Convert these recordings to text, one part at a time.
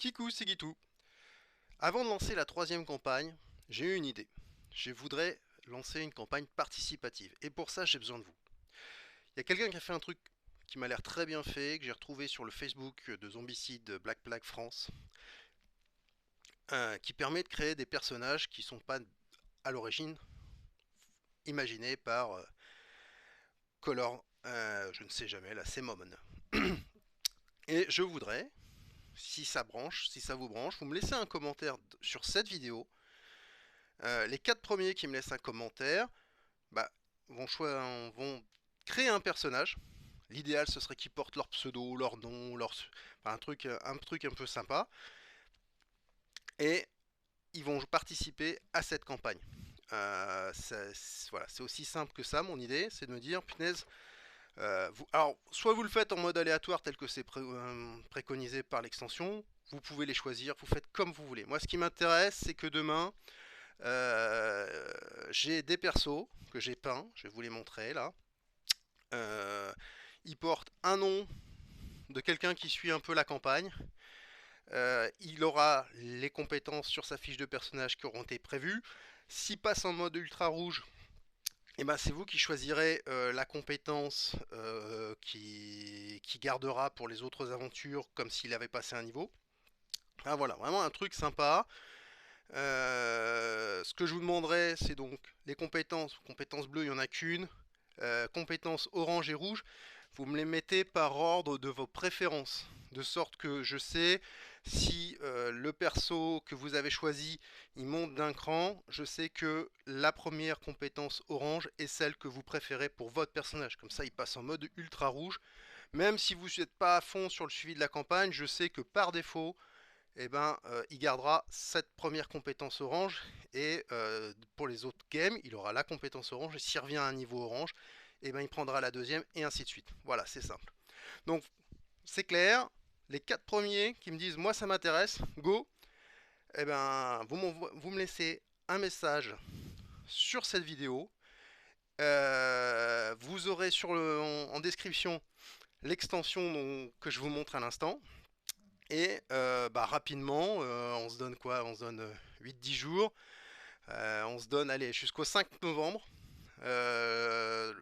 Kikou, c'est Guitou. Avant de lancer la troisième campagne, j'ai eu une idée. Je voudrais lancer une campagne participative. Et pour ça, j'ai besoin de vous. Il y a quelqu'un qui a fait un truc qui m'a l'air très bien fait, que j'ai retrouvé sur le Facebook de Zombicide Black Plague France, qui permet de créer des personnages qui sont pas à l'origine imaginés par Color, je ne sais jamais, là c'est Momon. Et je voudrais, si ça branche, si ça vous branche, vous me laissez un commentaire sur cette vidéo. Les 4 premiers qui me laissent un commentaire bah, vont créer un personnage. L'idéal ce serait qu'ils portent leur pseudo, leur nom, enfin, un truc un peu sympa. Et ils vont participer à cette campagne. Voilà, c'est aussi simple que ça. Mon idée, c'est de me dire, punaise, alors soit vous le faites en mode aléatoire tel que c'est préconisé par l'extension. Vous pouvez les choisir, vous faites comme vous voulez. Moi, ce qui m'intéresse, c'est que demain, j'ai des persos que j'ai peints, je vais vous les montrer là. Euh, il porte un nom de quelqu'un qui suit un peu la campagne. Il aura les compétences sur sa fiche de personnage qui auront été prévues. S'il passe en mode ultra rouge, et ben c'est vous qui choisirez la compétence qui gardera pour les autres aventures comme s'il avait passé un niveau. Ah, voilà, vraiment un truc sympa. Ce que je vous demanderai, c'est donc les compétences. Compétences bleues, il n'y en a qu'une. Compétences orange et rouge, vous me les mettez par ordre de vos préférences. De sorte que je sais si le perso que vous avez choisi, il monte d'un cran, je sais que la première compétence orange est celle que vous préférez pour votre personnage. Comme ça, il passe en mode ultra rouge. Même si vous n'êtes pas à fond sur le suivi de la campagne, je sais que par défaut, eh ben, il gardera cette première compétence orange et pour les autres games, il aura la compétence orange et s'il revient à un niveau orange, eh ben, il prendra la deuxième et ainsi de suite. Voilà, c'est simple. Donc c'est clair, les 4 premiers qui me disent moi ça m'intéresse, go, eh ben, vous me laissez un message sur cette vidéo. Vous aurez en description l'extension que je vous montre à l'instant. Et bah, rapidement, on se donne quoi? On se donne 8-10 jours. On se donne, allez, jusqu'au 5 novembre.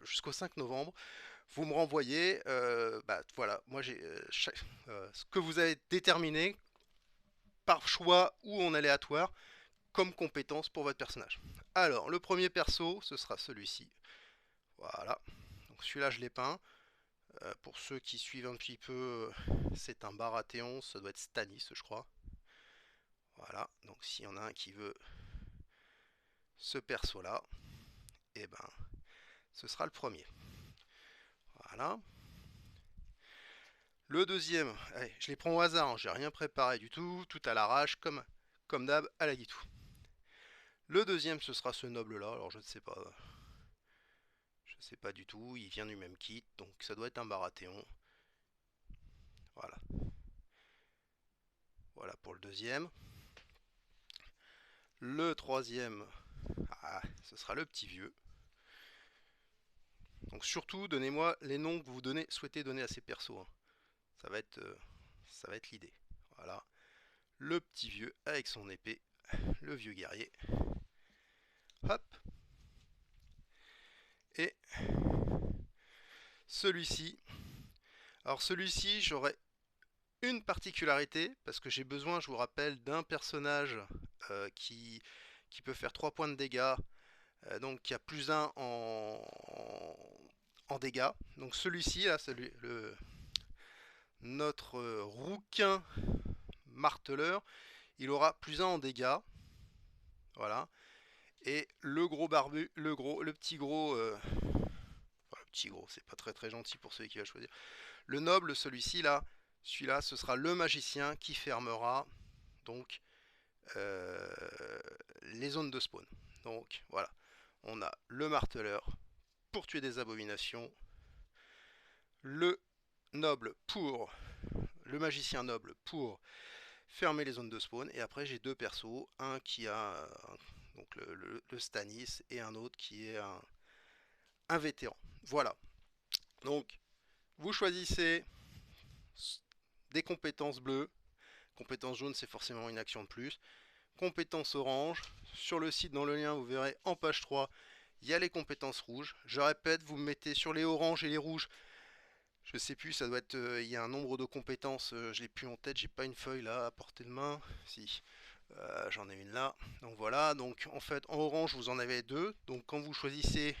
Jusqu'au 5 novembre, vous me renvoyez, bah, voilà, moi j'ai ce que vous avez déterminé par choix ou en aléatoire comme compétence pour votre personnage. Alors, le premier perso, ce sera celui-ci. Voilà. Donc celui-là, je l'ai peint. Pour ceux qui suivent un petit peu, c'est un Baratheon, ça doit être Stannis, je crois. Voilà, donc s'il y en a un qui veut ce perso là, et ben ce sera le premier. Voilà. Le deuxième, allez, je les prends au hasard, hein, j'ai rien préparé du tout, tout à l'arrache, comme d'hab, à la guitou. Le deuxième, ce sera ce noble là, alors je ne sais pas du tout, il vient du même kit, donc ça doit être un Baratheon. Voilà. Voilà pour le deuxième. Le troisième, ah, ce sera le petit vieux. Donc surtout, donnez-moi les noms que vous souhaitez donner à ces persos, hein. Ça va être, ça va être l'idée. Voilà. Le petit vieux avec son épée, le vieux guerrier. Hop. Et celui-ci. Alors celui-ci, j'aurai une particularité, parce que j'ai besoin, je vous rappelle, d'un personnage qui peut faire 3 points de dégâts, donc qui a plus un en dégâts. Donc celui-ci, là, notre rouquin marteleur, il aura plus un en dégâts. Voilà. Et le gros barbu, le petit gros, enfin, le petit gros, c'est pas très gentil pour celui qui va choisir. Le noble, celui-ci là, celui-là, ce sera le magicien qui fermera donc euh, les zones de spawn. Donc voilà, on a le marteleur pour tuer des abominations, le noble pour le magicien noble pour fermer les zones de spawn, et après j'ai deux persos, un qui a donc le Stanis et un autre qui est un vétéran. Voilà, donc vous choisissez des compétences bleues, Compétence jaune, c'est forcément une action de plus. Compétence orange, sur le site dans le lien vous verrez en page 3 il y a les compétences rouges. Je répète, vous me mettez sur les oranges et les rouges, je sais plus, ça doit être, il y a un nombre de compétences, je l'ai plus en tête, j'ai pas une feuille là à portée de main, si, j'en ai une là, donc voilà, donc en fait en orange vous en avez deux, donc quand vous choisissez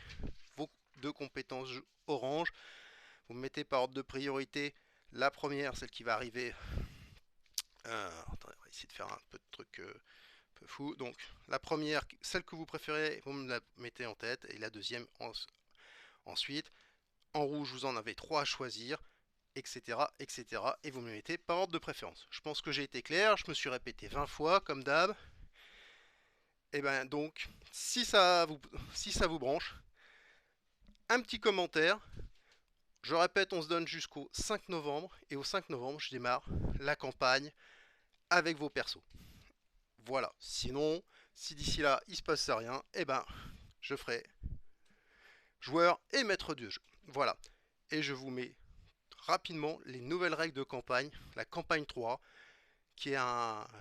vos deux compétences orange, vous me mettez par ordre de priorité la première, celle qui va arriver, attendez, on va essayer de faire un peu de trucs peu fou. Donc la première, celle que vous préférez, vous me la mettez en tête, et la deuxième ensuite. En rouge, vous en avez trois à choisir, etc., etc. Et vous me mettez par ordre de préférence. Je pense que j'ai été clair, je me suis répété 20 fois, comme d'hab. Et ben donc, si ça vous branche, un petit commentaire. Je répète, on se donne jusqu'au 5 novembre, et au 5 novembre, je démarre la campagne avec vos persos. Voilà, sinon, si d'ici là, il se passe rien, et ben, je ferai joueur et maître du jeu. Voilà, et je vous mets rapidement les nouvelles règles de campagne, la campagne 3, qui est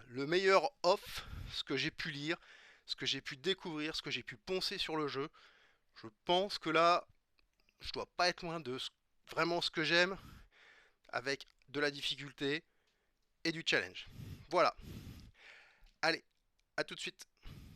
le meilleur off, ce que j'ai pu lire, ce que j'ai pu découvrir, ce que j'ai pu poncer sur le jeu. Je pense que là, je dois pas être loin de vraiment ce que j'aime, avec de la difficulté et du challenge. Voilà. Allez, à tout de suite.